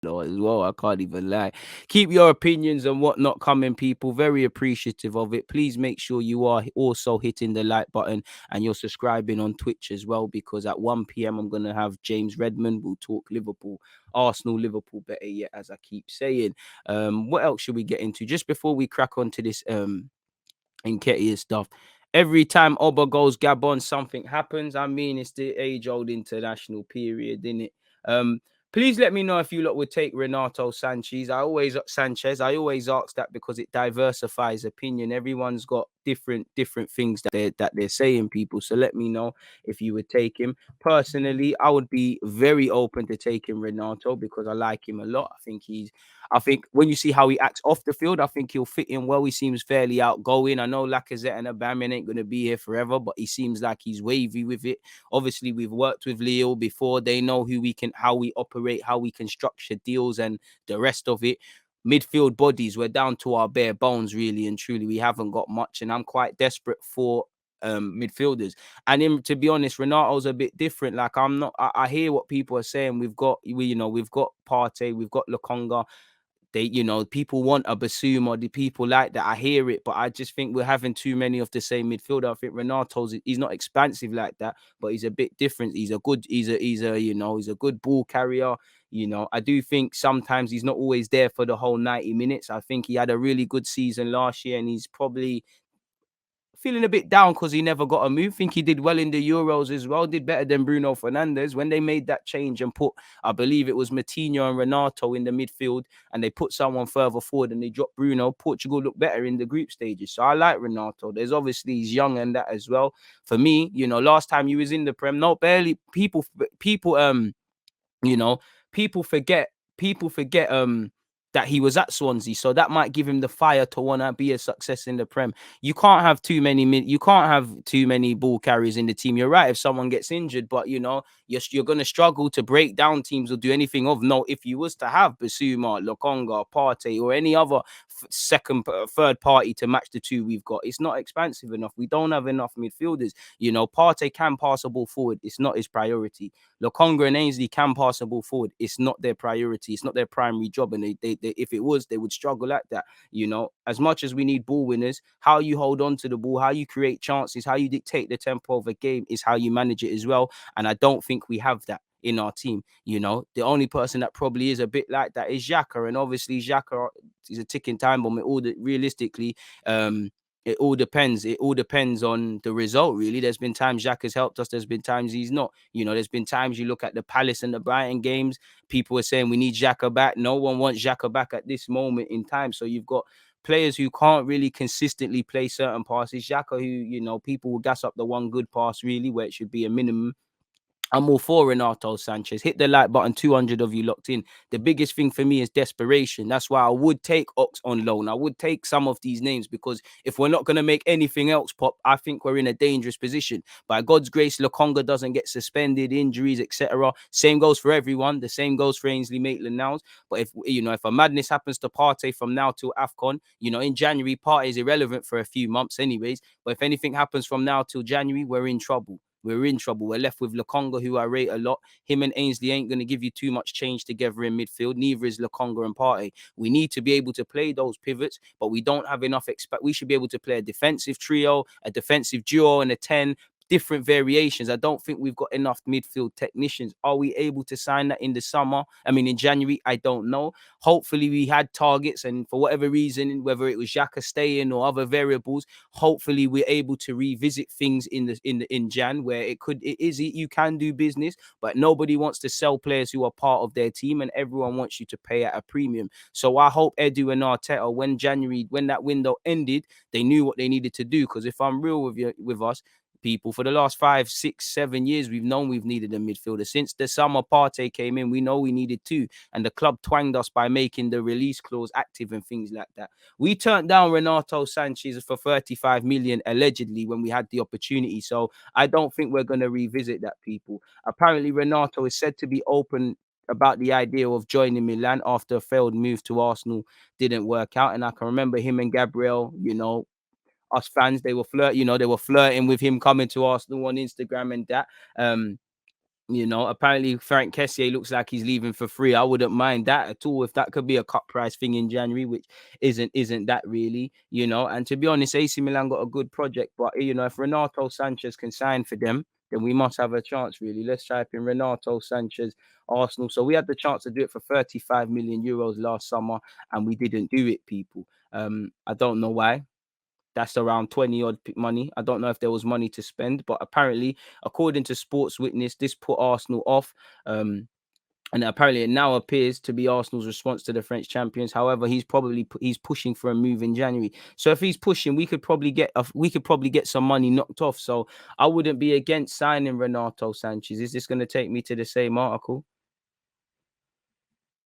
as well. I can't even lie. Keep your opinions and whatnot coming, people. Very appreciative of it. Please make sure you are also hitting the like button and you're subscribing on Twitch as well, because at 1 p.m. I'm gonna have James Redmond. We'll talk Liverpool, Arsenal, Liverpool, better yet, as I keep saying. What else should we get into just before we crack on to this Nketiah stuff? Every time Oba goes Gabon, something happens. I mean, it's the age-old international period, isn't it? Please let me know if you lot would take Renato Sanches. I always ask that because it diversifies opinion. Everyone's got different things that they're saying, people. So let me know if you would take him. Personally, I would be very open to taking Renato because I like him a lot. I think when you see how he acts off the field, I think he'll fit in well. He seems fairly outgoing. I know Lacazette and Aubameyang ain't going to be here forever, but he seems like he's wavy with it. Obviously, we've worked with Leo before. They know how we operate, how we can structure deals and the rest of it. Midfield bodies, we're down to our bare bones, really and truly. We haven't got much, and I'm quite desperate for midfielders. And to be honest, Renato's a bit different. Like I'm not. I hear what people are saying. We've got Partey, we've got Lokonga. People want a Basuma or the people like that. I hear it, but I just think we're having too many of the same midfielder. I think he's not expansive like that, but he's a bit different. He's a good ball carrier. I do think sometimes he's not always there for the whole 90 minutes. I think he had a really good season last year, and he's probably feeling a bit down because he never got a move. Think he did well in the Euros as well. Did better than Bruno Fernandes when they made that change and put, I believe it was Matinho and Renato in the midfield, and they put someone further forward and they dropped Bruno. Portugal looked better in the group stages. So I like Renato. There's obviously he's young and that as well. For me, last time he was in the Prem, not barely you know, people forget that he was at Swansea, so that might give him the fire to want to be a success in the Prem. You can't have too many ball carriers in the team. You're right if someone gets injured, but you're going to struggle to break down teams or do anything of note if you was to have Basuma, Lokonga, Partey, or any other third party to match the two we've got. It's not expansive enough. We don't have enough midfielders. Partey can pass a ball forward. It's not his priority. Lokonga and Ainsley can pass the ball forward. It's not their priority. It's not their primary job. And they if it was, they would struggle at that. As much as we need ball winners, how you hold on to the ball, how you create chances, how you dictate the tempo of a game is how you manage it as well. And I don't think we have that in our team. The only person that probably is a bit like that is Xhaka. And obviously Xhaka is a ticking time bomb. Realistically, it all depends. It all depends on the result, really. There's been times Jack has helped us. There's been times he's not. There's been times you look at the Palace and the Brighton games. People are saying we need Xhaka back. No one wants Xhaka back at this moment in time. So you've got players who can't really consistently play certain passes. Xhaka, who, people will gas up the one good pass, really, where it should be a minimum. I'm all for Renato Sanches. Hit the like button, 200 of you locked in. The biggest thing for me is desperation. That's why I would take Ox on loan. I would take some of these names because if we're not going to make anything else pop, I think we're in a dangerous position. By God's grace, Lokonga doesn't get suspended, injuries, etc. Same goes for everyone. The same goes for Ainsley Maitland-Niles. But if a madness happens to Partey from now till AFCON, in January, Partey is irrelevant for a few months anyways. But if anything happens from now till January, we're in trouble. We're left with Lokonga, who I rate a lot. Him and Ainsley ain't going to give you too much change together in midfield. Neither is Lokonga and Partey. We need to be able to play those pivots, but we don't have enough. We should be able to play a defensive trio, a defensive duo, and a 10. Different variations. I don't think we've got enough midfield technicians. Are we able to sign that in the summer? I mean, in January, I don't know. Hopefully, we had targets, and for whatever reason, whether it was Xhaka staying or other variables, hopefully we're able to revisit things in Jan where you can do business, but nobody wants to sell players who are part of their team, and everyone wants you to pay at a premium. So I hope Edu and Arteta, when that window ended, they knew what they needed to do. Because if I'm real with us, people, for the last 5, 6, 7 years, we've known we've needed a midfielder. Since the summer Partey came in, we know we needed two, and the club twanged us by making the release clause active and things like that. We turned down Renato Sanches for 35 million allegedly when we had the opportunity. So I don't think we're going to revisit that, people. Apparently, Renato is said to be open about the idea of joining Milan after a failed move to Arsenal didn't work out. And I can remember him and Gabriel, us fans, they were flirting with him coming to Arsenal on Instagram and that. You know, apparently Frank Nketiah looks like he's leaving for free. I wouldn't mind that at all if that could be a cut price thing in January, which isn't that really, you know. And to be honest, AC Milan got a good project, but you know, if Renato Sanches can sign for them, then we must have a chance, really. Let's type in Renato Sanches, Arsenal. So we had the chance to do it for 35 million euros last summer, and we didn't do it, people. I don't know why. That's around 20 odd money. I don't know if there was money to spend, but apparently, according to Sports Witness, this put Arsenal off. And apparently, it now appears to be Arsenal's response to the French champions. However, he's pushing for a move in January. So if he's pushing, we could probably get some money knocked off. So I wouldn't be against signing Renato Sanches. Is this going to take me to the same article?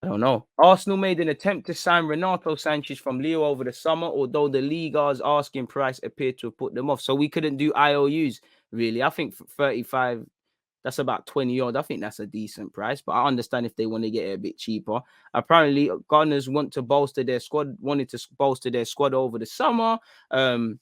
I don't know. Arsenal made an attempt to sign Renato Sanches from Lille over the summer, although the Liga's asking price appeared to have put them off. So we couldn't do IOUs, really. I think for 35, that's about 20 odd. I think that's a decent price, but I understand if they want to get it a bit cheaper. Apparently, Gunners wanted to bolster their squad over the summer. Pardon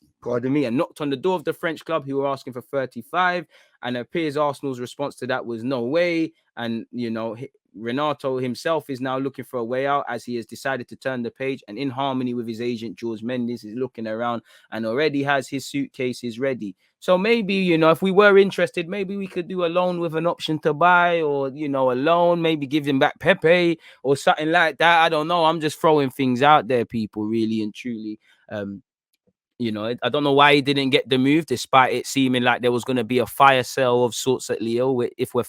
me, and knocked on the door of the French club who were asking for 35. And it appears Arsenal's response to that was no way. And, you know, Renato himself is now looking for a way out as he has decided to turn the page, and in harmony with his agent, George Mendes, is looking around and already has his suitcases ready. So maybe, you know, if we were interested, maybe we could do a loan with an option to buy, or, you know, a loan, maybe give him back Pepe or something like that. I don't know. I'm just throwing things out there, people, really and truly. You know, I don't know why he didn't get the move, despite it seeming like there was going to be a fire sale of sorts at Leo. If we're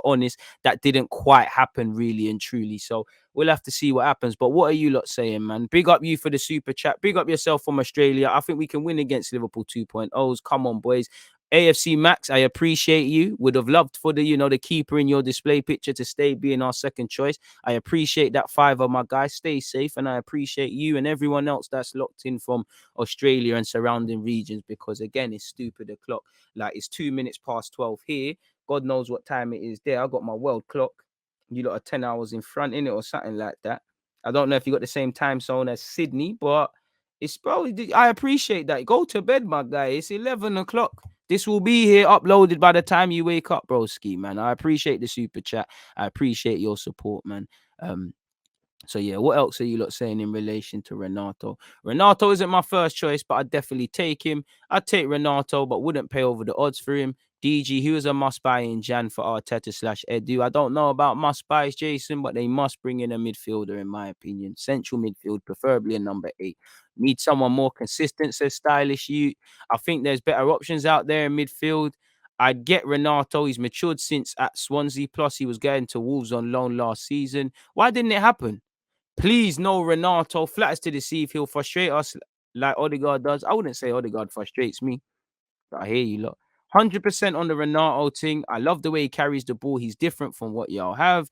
honest, that didn't quite happen, really and truly. So we'll have to see what happens. But what are you lot saying, man? Big up you for the super chat. Big up yourself from Australia. I think we can win against Liverpool 2.0s. Come on, boys. AFC Max, I appreciate you. Would have loved for the keeper in your display picture to stay being our second choice. I appreciate that fiver, my guy. Stay safe, and I appreciate you and everyone else that's locked in from Australia and surrounding regions, because again, it's stupid o'clock. Like, it's 2 minutes past 12 here. God knows what time it is there. I got my world clock. You lot are 10 hours in front in it or something like that. I don't know if you got the same time zone as Sydney, but it's probably, I appreciate that. Go to bed, my guy. It's 11 o'clock. This will be here uploaded by the time you wake up, broski, man. I appreciate the super chat. I appreciate your support, man. So yeah, what else are you lot saying in relation to Renato? Renato isn't my first choice, but I'd definitely take him. I'd take Renato, but wouldn't pay over the odds for him. DG, he was a must buy in Jan for Arteta / Edu. I don't know about must buys, Jason, but they must bring in a midfielder, in my opinion. Central midfield, preferably a number 8. Need someone more consistent, says Stylish You. I think there's better options out there in midfield. I'd get Renato. He's matured since at Swansea. Plus, he was getting to Wolves on loan last season. Why didn't it happen? Please, no Renato. Flatters to deceive. He'll frustrate us like Odegaard does. I wouldn't say Odegaard frustrates me, but I hear you lot. 100% on the Renato thing. I love the way he carries the ball. He's different from what y'all have.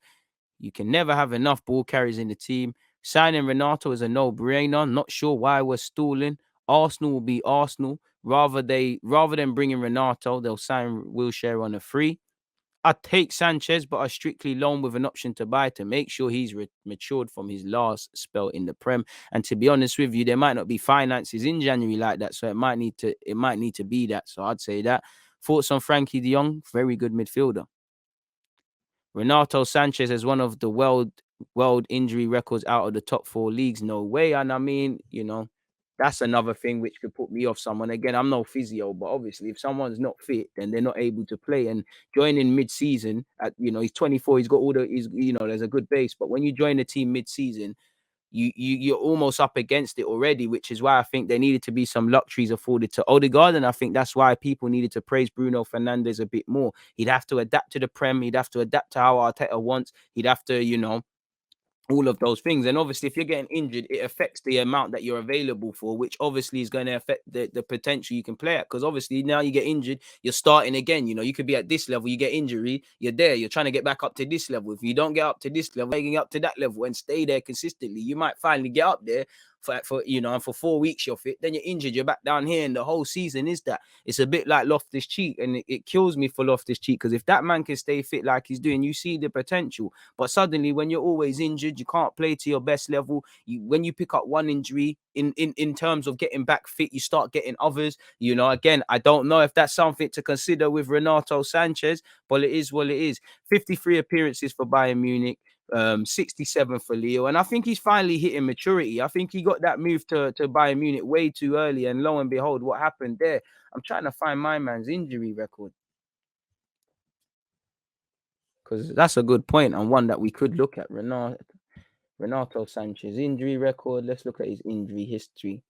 You can never have enough ball carries in the team. Signing Renato is a no-brainer. Not sure why we're stalling. Arsenal will be Arsenal. Rather than bringing Renato, they'll sign Wilshere on a free. I'd take Sanchez, but I strictly loan with an option to buy to make sure he's matured from his last spell in the Prem. And to be honest with you, there might not be finances in January like that, so it might need to be that. So I'd say that. Thoughts on Frankie De Jong? Very good midfielder. Renato Sanches has one of the world injury records out of the top 4 leagues. No way. And I mean, you know, that's another thing which could put me off someone. Again, I'm no physio, but obviously if someone's not fit, then they're not able to play. And joining mid-season at, you know, he's 24, there's a good base. But when you join a team mid-season, you're almost up against it already, which is why I think there needed to be some luxuries afforded to Odegaard, and I think that's why people needed to praise Bruno Fernandes a bit more. He'd have to adapt to the Prem, he'd have to adapt to how Arteta wants, he'd have to, you know, all of those things. And obviously, if you're getting injured, it affects the amount that you're available for, which obviously is going to affect the potential you can play at. Because obviously, now you get injured, you're starting again. You know, you could be at this level, you get injury, you're there, you're trying to get back up to this level. If you don't get up to this level, getting up to that level and stay there consistently, you might finally get up there. for and for 4 weeks you're fit, then you're injured, you're back down here, and the whole season is that. It's a bit like Loftus Cheek, and it kills me for Loftus Cheek, because if that man can stay fit like he's doing, you see the potential. But suddenly, when you're always injured, you can't play to your best level. When you pick up one injury in terms of getting back fit, you start getting others. Again, I don't know if that's something to consider with Renato Sanches, but it is what it is. 53 appearances for Bayern Munich. 67 for Leo, and I think he's finally hitting maturity. I think he got that move to Bayern Munich way too early, and lo and behold, what happened there? I'm trying to find my man's injury record, because that's a good point, and one that we could look at. Renato Sanches injury record. Let's look at his injury history.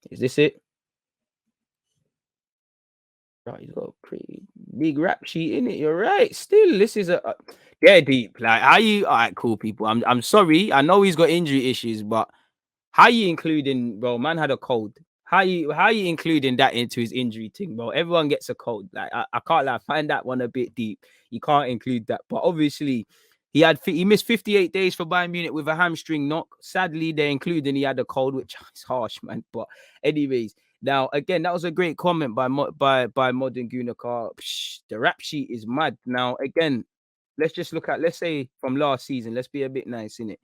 Is this it? Right, he's got a pretty big rap sheet in it. You're right. Still, this is they're deep. Like, how you? All right, cool people. I'm sorry. I know he's got injury issues, but how you including, bro? Man had a cold. How you including that into his injury thing, bro? Everyone gets a cold. Like, I can't lie. I find that one a bit deep. You can't include that. But obviously, he missed 58 days for Bayern Munich with a hamstring knock. Sadly, they including he had a cold, which is harsh, man. But anyways, now again, that was a great comment by Modern Gooner Car. The rap sheet is mad. Now again, let's just look at, let's say, from last season. Let's be a bit nice in it.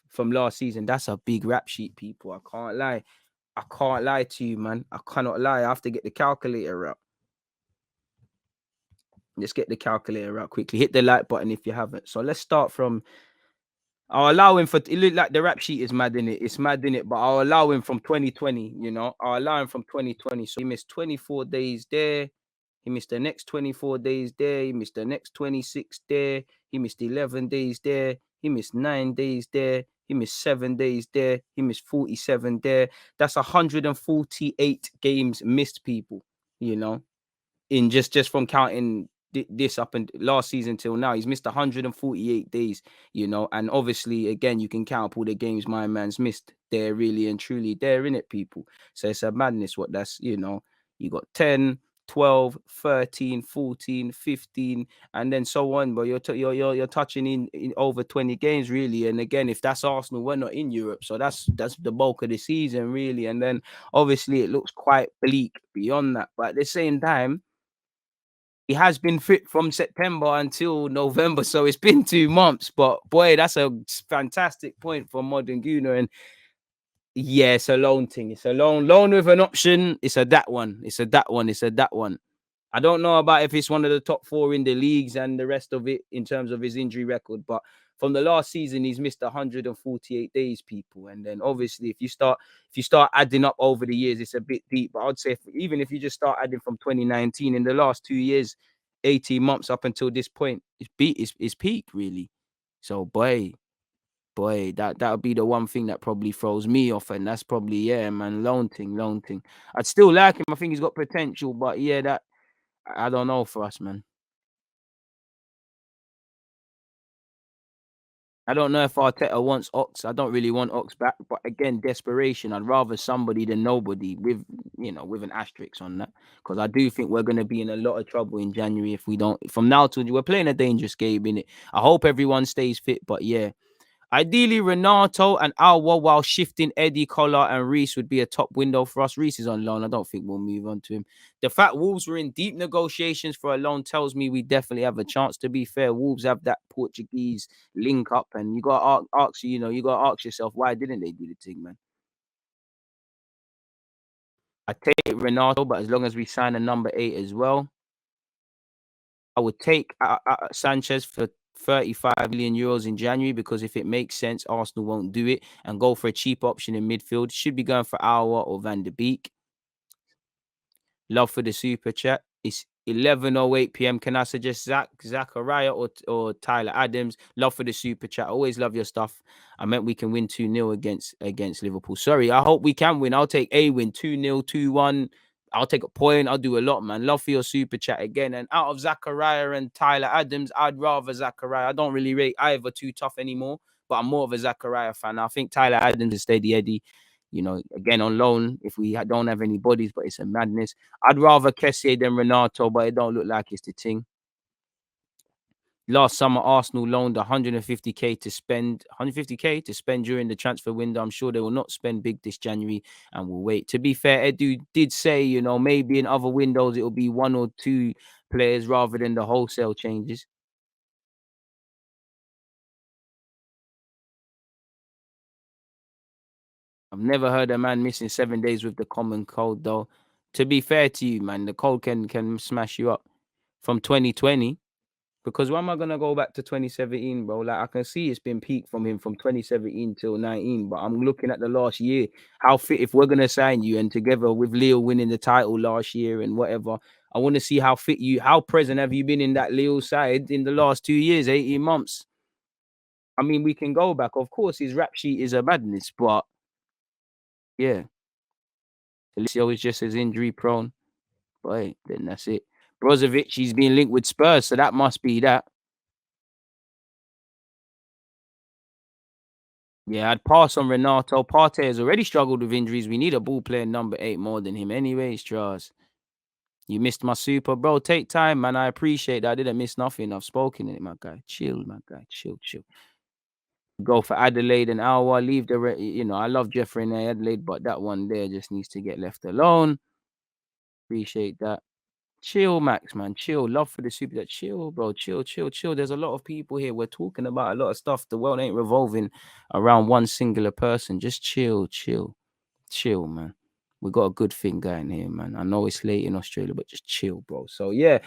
From last season, that's a big rap sheet, people. I can't lie. I can't lie to you, man. I cannot lie. I have to get the calculator out. Let's get the calculator out quickly. Hit the like button if you haven't. So let's start from. I'll allow him for. It look like the rap sheet is mad in it. It's mad in it, but I'll allow him from 2020. I'll allow him from 2020. So he missed 24 days there. He missed the next 24 days there. He missed the next 26 there. He missed 11 days there. He missed 9 days there. He missed 7 days there. He missed 47 there. That's 148 games missed, people. In just from counting this up and last season till now, he's missed 148 days. And obviously, again, you can count up all the games my man's missed. They're really and truly there, in it, people. So it's a madness what that's. You got 10, 12, 13, 14, 15, and then so on. But you're touching in over 20 games, really. And again, if that's Arsenal, we're not in Europe, so that's the bulk of the season, really. And then obviously it looks quite bleak beyond that. But at the same time, he has been fit from September until November, so it's been 2 months. But boy, that's a fantastic point for Modern Gooner. And yeah, it's a loan thing. It's a loan with an option. It's a that one. I don't know about if it's one of the top 4 in the leagues and the rest of it in terms of his injury record, but from the last season, he's missed 148 days, people. And then obviously, if you start adding up over the years, it's a bit deep. But I'd say even if you just start adding from 2019, in the last 2 years, 18 months up until this point, it's peak, really. So boy, that would be the one thing that probably throws me off, and that's probably, yeah, man, loan thing. I'd still like him. I think he's got potential, but yeah, that I don't know for us, man. I don't know if Arteta wants Ox. I don't really want Ox back, but again, desperation. I'd rather somebody than nobody, with an asterisk on that, because I do think we're going to be in a lot of trouble in January if we don't. From now to, we're playing a dangerous game in it. I hope everyone stays fit, but yeah. Ideally, Renato and Alwa, while shifting Eddie, Collar, and Reese would be a top window for us. Reese is on loan. I don't think we'll move on to him. The fact Wolves were in deep negotiations for a loan tells me we definitely have a chance. To be fair, Wolves have that Portuguese link up, and you got to ask, you got to ask yourself, why didn't they do the thing, man? I take Renato, but as long as we sign a number 8 as well, I would take Sanchez for 35 million euros in January, because if it makes sense, Arsenal won't do it, and go for a cheap option in midfield. Should be going for Aouar or Van de Beek. Love for the super chat. It's 11:08 p.m. Can I suggest Zachariah or Tyler Adams? Love for the super chat. Always love your stuff. I meant we can win 2-0 against Liverpool. Sorry, I hope we can win. I'll take a win, 2-0, 2-1. I'll take a point. I'll do a lot, man. Love for your super chat again. And out of Zachariah and Tyler Adams, I'd rather Zachariah. I don't really rate either too tough anymore, but I'm more of a Zachariah fan. I think Tyler Adams is steady Eddie. Again, on loan if we don't have any bodies, but it's a madness. I'd rather Nketiah than Renato, but it don't look like it's the thing. Last summer, Arsenal loaned 150k to spend 150k to spend during the transfer window. I'm sure they will not spend big this January, and we'll wait. To be fair, Edu did say, maybe in other windows it'll be one or two players rather than the wholesale changes. I've never heard a man missing 7 days with the common cold, though. To be fair to you, man, the cold can smash you up from 2020. Because why am I gonna go back to 2017, bro? Like I can see it's been peak from him from 2017 till 19, but I'm looking at the last year. How fit if we're gonna sign you and together with Leo winning the title last year and whatever. I want to see how fit how present have you been in that Leo side in the last 2 years, 18 months. I mean, we can go back. Of course, his rap sheet is a madness, but yeah, Alicio is just as injury prone. But hey, then that's it. Brozovic, he's been linked with Spurs, so that must be that. Yeah, I'd pass on Renato. Partey has already struggled with injuries. We need a ball player number 8 more than him. Anyways, Charles, you missed my super, bro. Take time, man. I appreciate that. I didn't miss nothing. I've spoken it, my guy. Chill, my guy. Chill, chill. Go for Adelaide and Alwa. Leave the, I love Jeffrey and Adelaide, but that one there just needs to get left alone. Appreciate that. Chill, Max, man. Chill. Love for the super. That chill, bro. Chill, chill, chill. There's a lot of people here. We're talking about a lot of stuff. The world ain't revolving around one singular person. Just chill, chill. Chill, man. We got a good thing going here, man. I know it's late in Australia, but just chill, bro. So yeah,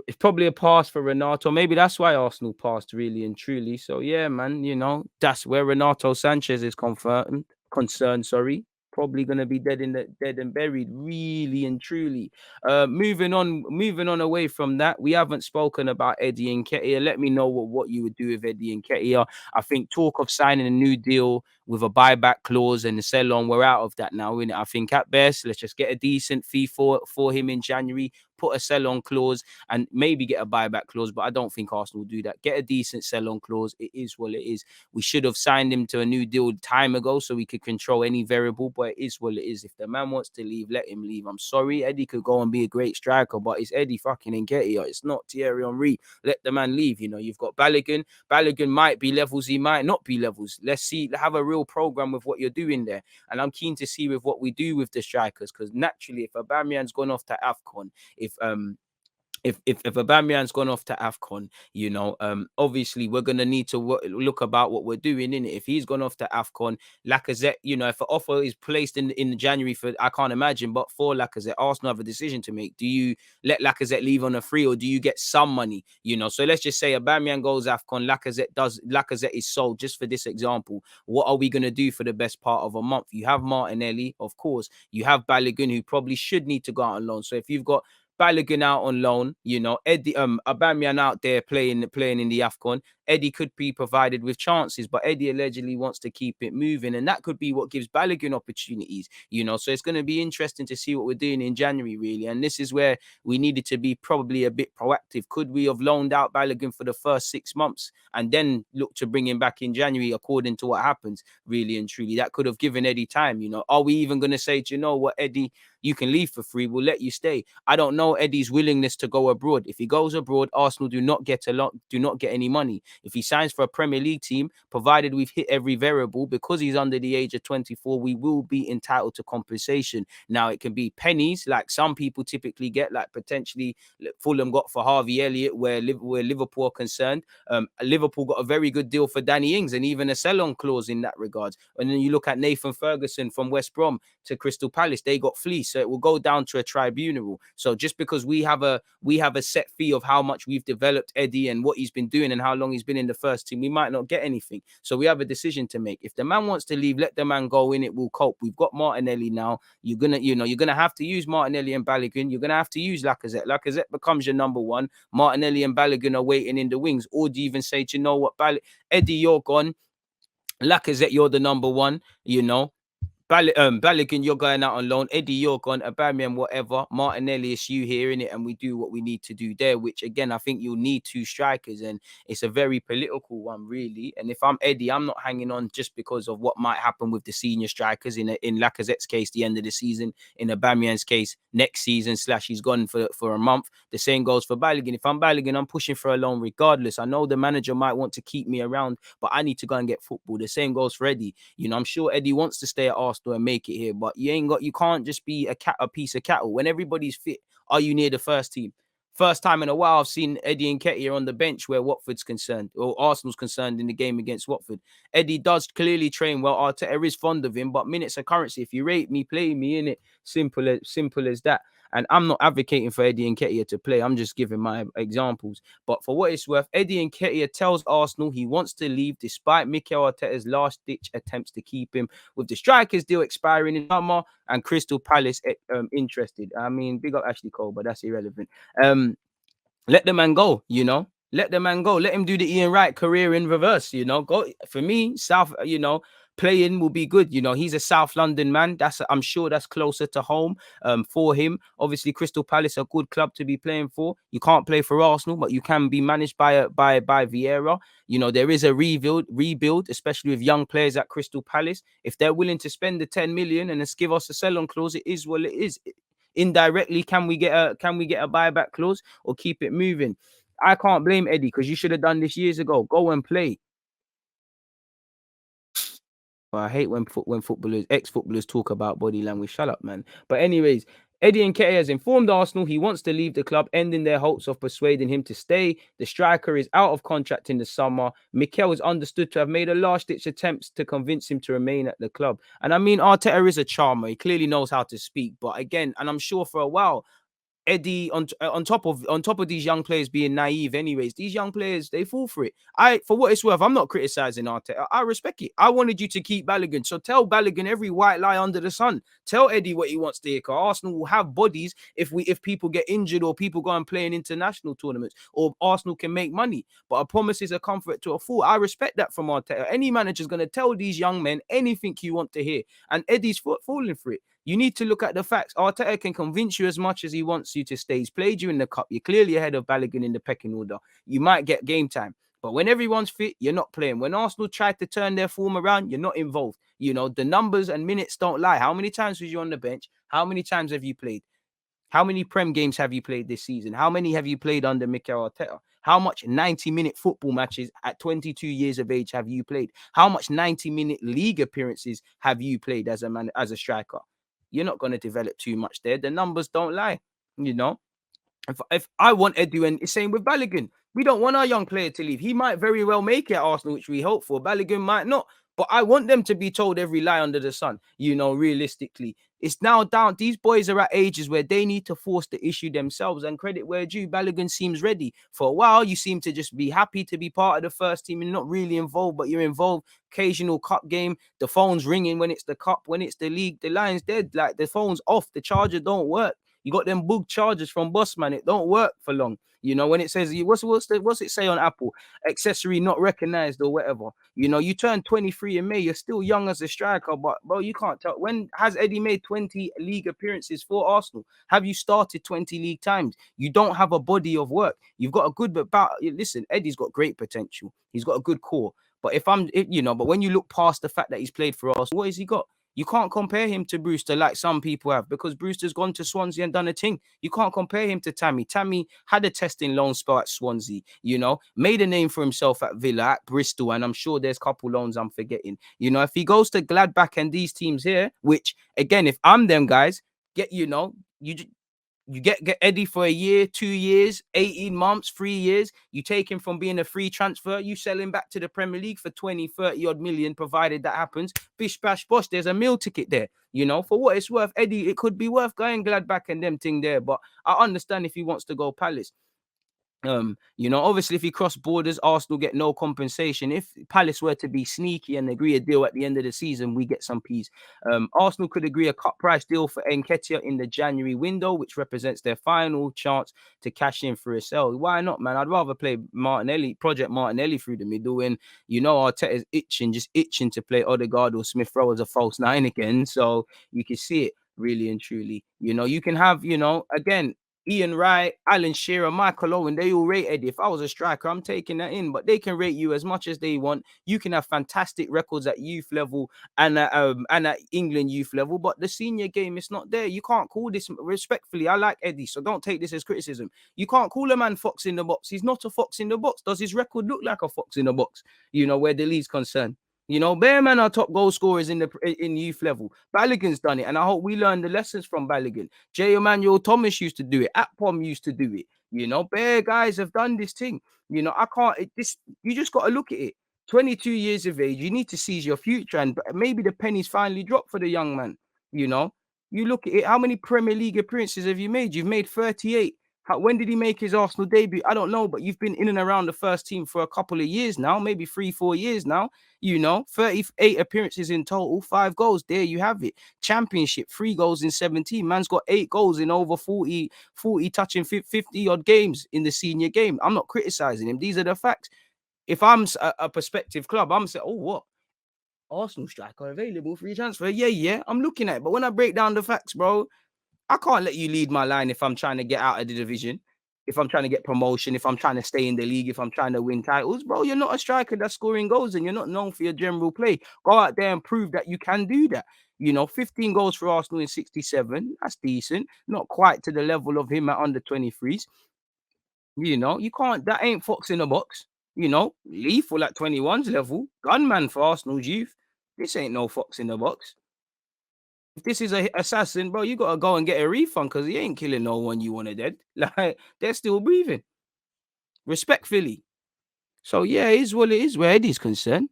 it's probably a pass for Renato. Maybe that's why Arsenal passed really and truly. So yeah, man, that's where Renato Sanches is concerned, sorry. Probably gonna be dead and buried, really and truly. Moving on away from that. We haven't spoken about Eddie Nketiah. Let me know what you would do with Eddie Nketiah. I think talk of signing a new deal with a buyback clause and the sell on, we're out of that now. Innit? I think at best, let's just get a decent fee for him in January, put a sell on clause and maybe get a buyback clause, but I don't think Arsenal will do that. Get a decent sell-on clause. It is what it is. We should have signed him to a new deal time ago so we could control any variable, but it is what it is. If the man wants to leave, let him leave. I'm sorry, Eddie could go and be a great striker, but it's Eddie fucking Nketiah. It's not Thierry Henry. Let the man leave. You've got Balogun. Balogun might be levels, he might not be levels. Let's see, have a real program with what you're doing there. And I'm keen to see with what we do with the strikers, because naturally, if Aubameyang's gone off to AFCON, if Aubameyang's gone off to AFCON, obviously we're gonna need to look about what we're doing in it. If he's gone off to AFCON, Lacazette, if an offer is placed in January for, I can't imagine, but for Lacazette, Arsenal have a decision to make. Do you let Lacazette leave on a free, or do you get some money? So let's just say Aubameyang goes AFCON, Lacazette is sold. Just for this example, what are we gonna do for the best part of a month? You have Martinelli, of course. You have Balogun, who probably should need to go out on loan. So if you've got Balogun out on loan, Eddie, Aubameyang out there playing in the AFCON. Eddie could be provided with chances, but Eddie allegedly wants to keep it moving, and that could be what gives Balogun opportunities. So it's going to be interesting to see what we're doing in January, really. And this is where we needed to be probably a bit proactive. Could we have loaned out Balogun for the first 6 months and then look to bring him back in January, according to what happens, really and truly? That could have given Eddie time. Are we even going to say, do you know what, Eddie, you can leave for free, we'll let you stay? I don't know Eddie's willingness to go abroad. If he goes abroad, Arsenal do not get any money. If he signs for a Premier League team, provided we've hit every variable, because he's under the age of 24, we will be entitled to compensation. Now, it can be pennies, like some people typically get, like potentially Fulham got for Harvey Elliott, where Liverpool are concerned. Liverpool got a very good deal for Danny Ings and even a sell-on clause in that regard. And then you look at Nathan Ferguson from West Brom to Crystal Palace, they got fleeced. So it will go down to a tribunal. So just because we have a set fee of how much we've developed Eddie and what he's been doing and how long he's been in the first team, we might not get anything. So we have a decision to make. If the man wants to leave, let the man go. In it, we'll cope. We've got Martinelli now. You're gonna have to use Martinelli and Balogun. You're gonna have to use Lacazette. Lacazette becomes your number one. Martinelli and Balogun are waiting in the wings. Or do you even say, do you know what, Eddie, you're gone. Lacazette, you're the number one. Balogun, you're going out on loan. Eddie, you're gone. Aubameyang, whatever. Martinelli, it's you here in it, and we do what we need to do there. Which again, I think you'll need two strikers, and it's a very political one, really. And if I'm Eddie, I'm not hanging on just because of what might happen with the senior strikers. In Lacazette's case, the end of the season. In Aubameyang's case, next season / he's gone for a month. The same goes for Balogun. If I'm Balogun, I'm pushing for a loan regardless. I know the manager might want to keep me around, but I need to go and get football. The same goes for Eddie. You know, I'm sure Eddie wants to stay at Arsenal and make it here, but you can't just be a piece of cattle. When everybody's fit, are you near the first team? First time in a while I've seen Eddie Nketiah on the bench where Watford's concerned, or Arsenal's concerned in the game against Watford. Eddie does clearly train well. Arteta is fond of him, but minutes are currency. If you rate me, play me, in it. Simple as that. And I'm not advocating for Eddie Nketiah to play. I'm just giving my examples. But for what it's worth, Eddie Nketiah tells Arsenal he wants to leave despite Mikel Arteta's last-ditch attempts to keep him, with the strikers deal expiring in summer and Crystal Palace interested. I mean, big up Ashley Cole, but that's irrelevant. Let the man go, you know. Let the man go. Let him do the Ian Wright career in reverse, you know. Go for me, South, you know, playing will be good. You know, he's a South London man. I'm sure that's closer to home for him. Obviously, Crystal Palace a good club to be playing for. You can't play for Arsenal, but you can be managed by Vieira. You know, there is a rebuild, especially with young players at Crystal Palace. If they're willing to spend the 10 million and just give us a sell-on clause, it is what it is. Indirectly, can we get a buyback clause or keep it moving? I can't blame Eddie because you should have done this years ago. Go and play. But I hate when footballers, ex-footballers, talk about body language. Shut up, man. But anyways, Eddie Nketiah has informed Arsenal he wants to leave the club, ending their hopes of persuading him to stay. The striker is out of contract in the summer. Mikel is understood to have made a last-ditch attempts to convince him to remain at the club. And I mean, Arteta is a charmer. He clearly knows how to speak. But again, and I'm sure for a while, Eddie, on top of these young players being naive, anyways, these young players, they fall for it. For what it's worth, I'm not criticizing Arteta. I respect it. I wanted you to keep Balogun, so tell Balogun every white lie under the sun. Tell Eddie what he wants to hear. Arsenal will have bodies if people get injured or people go and play in international tournaments, or Arsenal can make money. But a promise is a comfort to a fool. I respect that from Arteta. Any manager's going to tell these young men anything you want to hear, and Eddie's falling for it. You need to look at the facts. Arteta can convince you as much as he wants you to stay. He's played you in the cup. You're clearly ahead of Balogun in the pecking order. You might get game time. But when everyone's fit, you're not playing. When Arsenal tried to turn their form around, you're not involved. You know, the numbers and minutes don't lie. How many times was you on the bench? How many times have you played? How many Prem games have you played this season? How many have you played under Mikel Arteta? How much 90-minute football matches at 22 years of age have you played? How much 90-minute league appearances have you played as a striker? You're not going to develop too much there. The numbers don't lie, you know. If I want Edu, and it's same with Balogun. We don't want our young player to leave. He might very well make it at Arsenal, which we hope for. Balogun might not. But I want them to be told every lie under the sun, you know, realistically. It's now down. These boys are at ages where they need to force the issue themselves, and credit where due. Balogun seems ready. For a while, you seem to just be happy to be part of the first team and not really involved, but you're involved. Occasional cup game, the phone's ringing when it's the cup, when it's the league, the line's dead. Like the phone's off, the charger don't work. You got them bug chargers from Bossman. It don't work for long. You know, when it says, what's it say on Apple? Accessory not recognized or whatever. You know, you turn 23 in May. You're still young as a striker, but bro, you can't tell. When has Eddie made 20 league appearances for Arsenal? Have you started 20 league times? You don't have a body of work. You've got a good, listen, Eddie's got great potential. He's got a good core. But but when you look past the fact that he's played for Arsenal, what has he got? You can't compare him to Brewster like some people have, because Brewster's gone to Swansea and done a thing. You can't compare him to Tammy. Tammy had a testing loan spell at Swansea, you know, made a name for himself at Villa, at Bristol, and I'm sure there's a couple loans I'm forgetting. You know, if he goes to Gladbach and these teams here, which, again, if I'm them guys, you get Eddie for a year, 2 years, 18 months, 3 years. You take him from being a free transfer. You sell him back to the Premier League for 20, 30 odd million, provided that happens. Bish, bash, bosh. There's a meal ticket there. You know, for what it's worth, Eddie, it could be worth going Gladbach and them thing there. But I understand if he wants to go Palace. Obviously, if he cross borders, Arsenal get no compensation. If Palace were to be sneaky and agree a deal at the end of the season, we get some peas. Arsenal could agree a cut price deal for Nketiah in the January window, which represents their final chance to cash in for a sell. Why not, man? I'd rather play Martinelli, Project Martinelli through the middle, and Arteta's just itching to play Odegaard or Smith Rowe as a false nine again. So you can see it really and truly. You can have, again, Ian Wright, Alan Shearer, Michael Owen, they all rate Eddie. If I was a striker, I'm taking that in, but they can rate you as much as they want. You can have fantastic records at youth level and at England youth level, but the senior game is not there. You can't call this respectfully. I like Eddie, so don't take this as criticism. You can't call a man fox in the box. He's not a fox in the box. Does his record look like a fox in the box? Where the league's concerned. Bear man are top goal scorers in youth level. Balogun's done it, and I hope we learn the lessons from Balogun. J. Emmanuel Thomas used to do it. Atpom used to do it. Bear guys have done this thing. I can't. You just got to look at it. 22 years of age, you need to seize your future, and maybe the pennies finally dropped for the young man. You look at it. How many Premier League appearances have you made? You've made 38. When did he make his Arsenal debut? I don't know, but you've been in and around the first team for a couple of years now, maybe 3-4 years now. 38 appearances in total, 5 goals. There you have it. Championship, 3 goals in 17. Man's got 8 goals in over 40 touching 50 odd games in the senior game. I'm not criticizing him. These are the facts. If I'm a prospective club, I'm saying, oh, what? Arsenal striker available, free transfer. Yeah. I'm looking at it. But when I break down the facts, bro, I can't let you lead my line if I'm trying to get out of the division, if I'm trying to get promotion, if I'm trying to stay in the league, if I'm trying to win titles. Bro, you're not a striker that's scoring goals and you're not known for your general play. Go out there and prove that you can do that. 15 goals for Arsenal in 67. That's decent. Not quite to the level of him at under 23s. You can't, that ain't fox in the box. Lethal at 21's level. Gunman for Arsenal's youth. This ain't no fox in the box. If this is a assassin, bro, you gotta go and get a refund because he ain't killing no one you wanted dead. Like, they're still breathing. Respectfully. So yeah, it is what it is where Eddie's concerned.